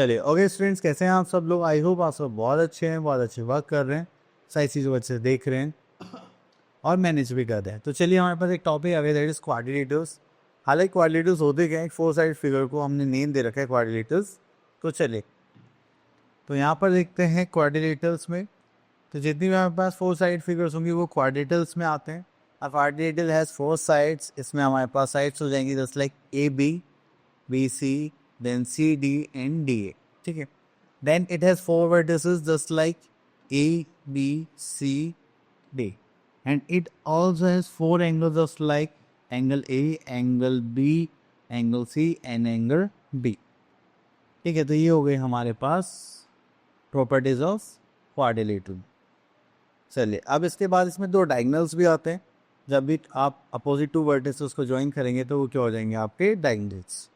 चलिए okay students, कैसे हैं आप सब लोग? आई होप आप सब बहुत अच्छे हैं, बहुत अच्छे वर्क कर रहे हैं, सारी चीज़ों को अच्छे से देख रहे हैं और मैनेज भी कर रहे हैं। तो चलिए हमारे पास एक टॉपिक आ गया, दैट इज क्वाड्रिलेटर्स। हालांकि क्वाड्रिलेटर्स होते क्या है, एक फोर साइड फिगर को हमने नेम दे रखा है क्वाड्रिलेटर्स। तो चलिए, तो यहाँ पर देखते हैं क्वाड्रिलेटर्स में, तो जितनी भी हमारे पास फोर साइड फिगर्स होंगी वो क्वाड्रिलेटर्स में आते हैं। A quadrilateral has four sides. इसमें हमारे पास साइड्स हो जाएंगी just like A B, B C, then C D and D A. ठीक है, then it has four vertices just like A, B, C, D, and it also has four angles just like angle A, angle B, angle C and angle B। ठीक है, तो ये हो गए हमारे पास properties of quadrilateral. चलिए, अब इसके बाद इसमें दो डायगोनल्स भी आते हैं। जब भी आप अपोजिट टू वर्टिसेस को ज्वाइन करेंगे तो वो क्या हो जाएंगे, आपके डायगोनल्स।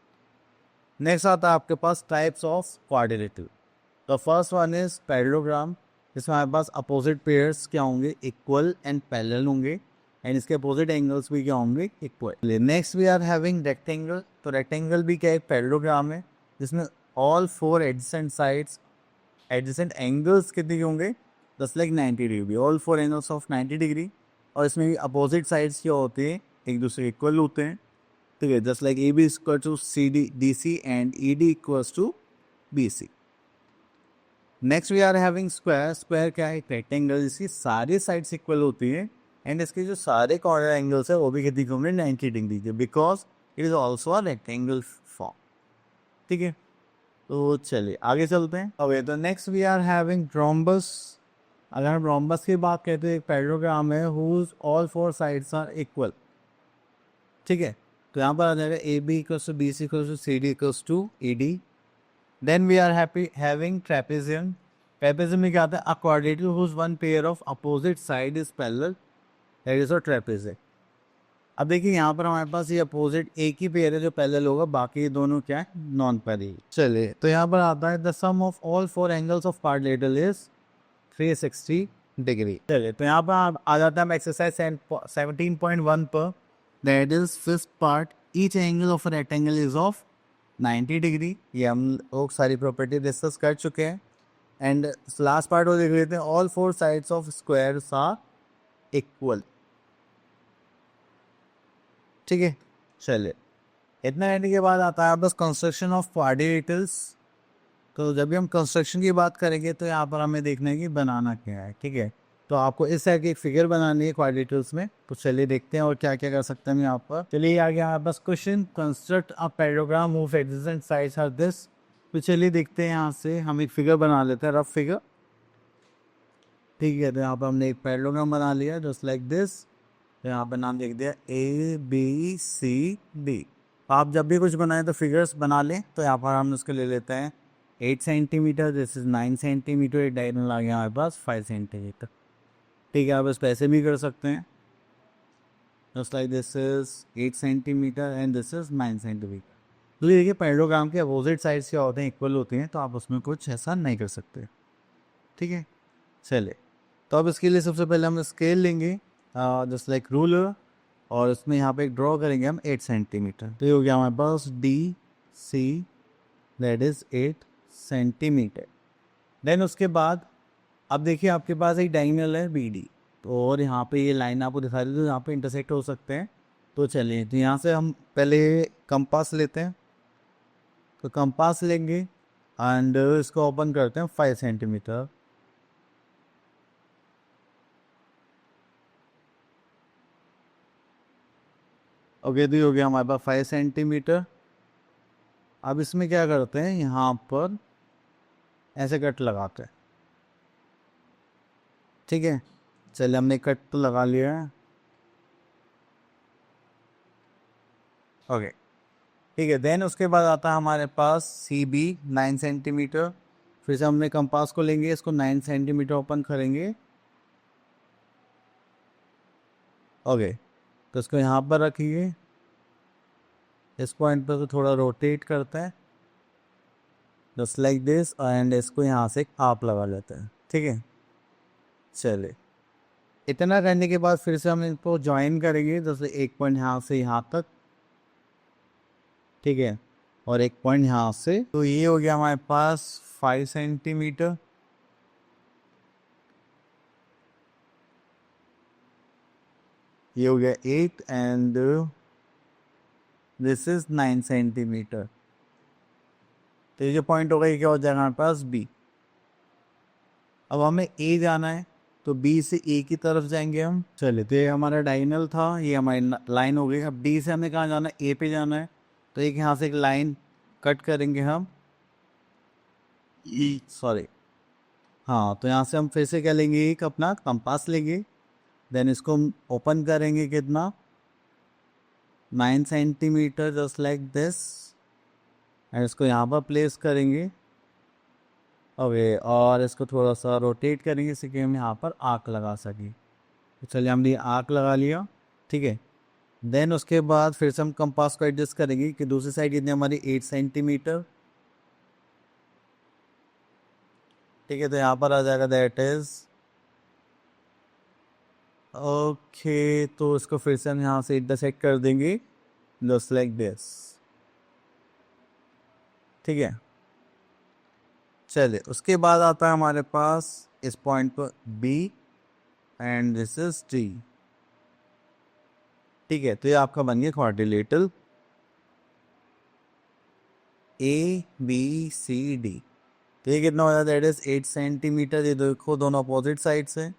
नेक्स्ट आता है आपके पास types of quadrilateral. The first one is parallelogram. इसमें हमारे पास अपोजिट पेयर्स क्या होंगे, इक्वल एंड पैरेलल होंगे, एंड इसके अपोजिट एंगल्स भी क्या होंगे, equal. Next we are having rectangle. तो रेक्टेंगल भी क्या एक पैरेललोग्राम है, जिसमें all four adjacent sides, adjacent angles कितने होंगे, just like 90 degree, all four angles of 90 degree. और इसमें भी अपोजिट साइड्स क्या होते हैं, एक दूसरे इक्वल होते हैं। ठीक है, just like A B equal to C D D C and E D equals to B C. Next we are having square. Square क्या है, रेक्टेंगल जिसकी सारी साइड्स इक्वल होती है, एंड इसके जो सारे कॉर्नर एंगल्स है वो भी कितनी होंगे, 90 डिग्री के, because it is also a rectangle form. ठीक है, तो चलिए आगे चलते हैं। ओके, तो next we are having rhombus. अगर हम रोम्बस की बात करते हैं, एक पैरेललोग्राम है whose all four sides are equal. ठीक है, तो यहाँ पर आ जाएगा A B equals to B C equals to C D equals to E D. Then we are having trapezium. Trapezium में क्या आता है, a quadrilateral whose one pair of opposite side is parallel, that is a trapezium। अब देखिए यहाँ पर हमारे पास ये अपोजिट एक ही पेयर है जो पैरेलल होगा, बाकी दोनों क्या है, नॉन पैरेलल। चलिए, तो यहाँ पर आता है the sum of all four angles of quadrilateral is 360 degree. चलिए, तो यहाँ पर आ जाता है हम एक्सरसाइज 17.1 पर। That is fifth part, each angle of a rectangle is of 90 degree. ये हम लोग सारी प्रॉपर्टी डिस्कस कर चुके हैं। एंड लास्ट पार्ट वो देख लेते हैं, all four sides of squares are equal. ठीक है, चलिए, इतना रहने के बाद आता है बस कंस्ट्रक्शन ऑफ क्वाड्रिलेटरल्स। तो जब भी हम कंस्ट्रक्शन की बात करेंगे तो यहाँ पर हमें देखना है कि बनाना क्या है। ठीक है, तो आपको इस तरह की एक फिगर बनानी है क्वाड्रिलेटरल्स में। तो चलिए देखते हैं और क्या क्या कर सकते हैं हम यहाँ पर। चलिए आगे हमारे पास question, construct a parallelogram whose adjacent sides are this. तो चलिए देखते हैं, यहाँ से हम एक फिगर बना लेते हैं, रफ फिगर। ठीक है, तो यहाँ पर हमने एक पैरेललोग्राम बना लिया जस्ट लाइक दिस। तो यहाँ पर नाम लिख दिया ए बी सी डी। आप जब भी कुछ बनाएं तो फिगर्स बना लें। तो यहाँ पर हम उसको ले लेते हैं 8 सेंटीमीटर, दिस इज 9 सेंटीमीटर, एक डायगोनल आ गया हमारे पास 5 सेंटीमीटर। ठीक है, आप इस पैसे भी कर सकते हैं, just like this is 8 centimetre and this is 9 centimetre. तो ये देखिए, पैरेललोग्राम के अपोजिट साइड्स क्या होते हैं, इक्वल होते हैं, तो आप उसमें कुछ ऐसा नहीं कर सकते। ठीक है, चलिए, तो अब इसके लिए सबसे पहले हम स्केल लेंगे जस्ट लाइक रूलर, और इसमें यहाँ पे एक ड्रॉ करेंगे हम 8 सेंटीमीटर। तो ये हो गया हमारे पास D C, that is 8 centimetre. Then उसके बाद अब देखिए आपके पास एक डायगोनल है बी डी, तो और यहाँ पे ये लाइन आपको दिखा रही है, यहाँ पे इंटरसेक्ट हो सकते हैं। तो चलिए, तो यहाँ से हम पहले कंपास लेते हैं। तो कंपास लेंगे एंड इसको ओपन करते हैं 5 सेंटीमीटर। ओके, तो ये हो गया हमारे पास 5 सेंटीमीटर। अब इसमें क्या करते हैं, यहाँ पर ऐसे कट लगाते हैं। ठीक है, चलिए हमने कट तो लगा लिया है। ओके, ठीक है, देन उसके बाद आता है हमारे पास सी बी 9 सेंटीमीटर। फिर से हमने कंपास को लेंगे, इसको 9 सेंटीमीटर ओपन करेंगे। ओके, तो इसको यहाँ पर रखिए, इस पॉइंट पर तो थोड़ा रोटेट करते हैं जस्ट लाइक दिस, एंड इसको यहाँ से आप लगा लेते हैं। ठीक है, चलिए, इतना करने के बाद फिर से हम इनको ज्वाइन करेंगे, जैसे एक पॉइंट यहाँ से यहाँ तक। ठीक है, और एक पॉइंट यहाँ से, तो ये हो गया हमारे पास 5 सेंटीमीटर। ये हो गया 8 एंड दिस इज 9 सेंटीमीटर। तो ये जो पॉइंट होगा ये क्या हो जाएगा हमारे पास बी। अब हमें ए जाना है तो बी से ए की तरफ जाएंगे हम। चलिए, तो ये हमारा डायगोनल था, ये हमारी लाइन हो गई। अब डी से हमें कहाँ जाना है, ए पे जाना है। तो एक यहाँ से एक लाइन कट करेंगे हम, सॉरी, हाँ, तो यहाँ से हम फिर से क्या लेंगे, एक अपना कंपास लेंगे। देन इसको हम ओपन करेंगे कितना, 9 centimetre, just like this. And इसको यहाँ पर प्लेस करेंगे ओके, और इसको थोड़ा सा रोटेट करेंगे जिससे कि हम यहाँ पर आर्क लगा सकें। तो चलिए, हमने ये आर्क लगा लिया, ठीक है। देन उसके बाद फिर से हम कंपास को एडजस्ट करेंगे कि दूसरी साइड कितनी हमारी 8 सेंटीमीटर, ठीक है। तो यहाँ पर आ जाएगा दैट इज ओके। तो इसको फिर से हम यहाँ से इंटरसेक्ट कर देंगे जस्ट लाइक दिस, ठीक है। चलिए, उसके बाद आता है हमारे पास इस पॉइंट पर B and this is D, ठीक है। तो ये आपका बन गया quadrilateral A B C D. तो ये कितना हो जाता है, दैट इज 8 सेंटीमीटर। ये देखो दोनों अपोजिट साइड से,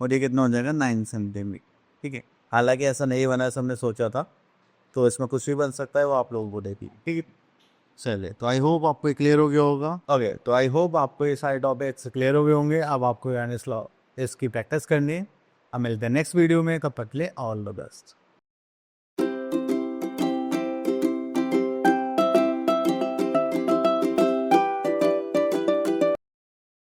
और ये कितना हो जाएगा 9 सेंटीमीटर, ठीक है। हालांकि ऐसा नहीं बना, ऐसा हमने सोचा था, तो इसमें कुछ भी बन सकता है, वो आप लोगों को देखिए, ठीक है। चलिए, तो आई होप आपको ये क्लियर हो गया होगा। ओके, तो आई होप आपको ये सारे टॉपिक्स क्लियर हो गए होंगे। अब आपको यानी इसकी प्रैक्टिस करनी है। अब मिलते हैं नेक्स्ट वीडियो में, कब तक के लिए ऑल द बेस्ट।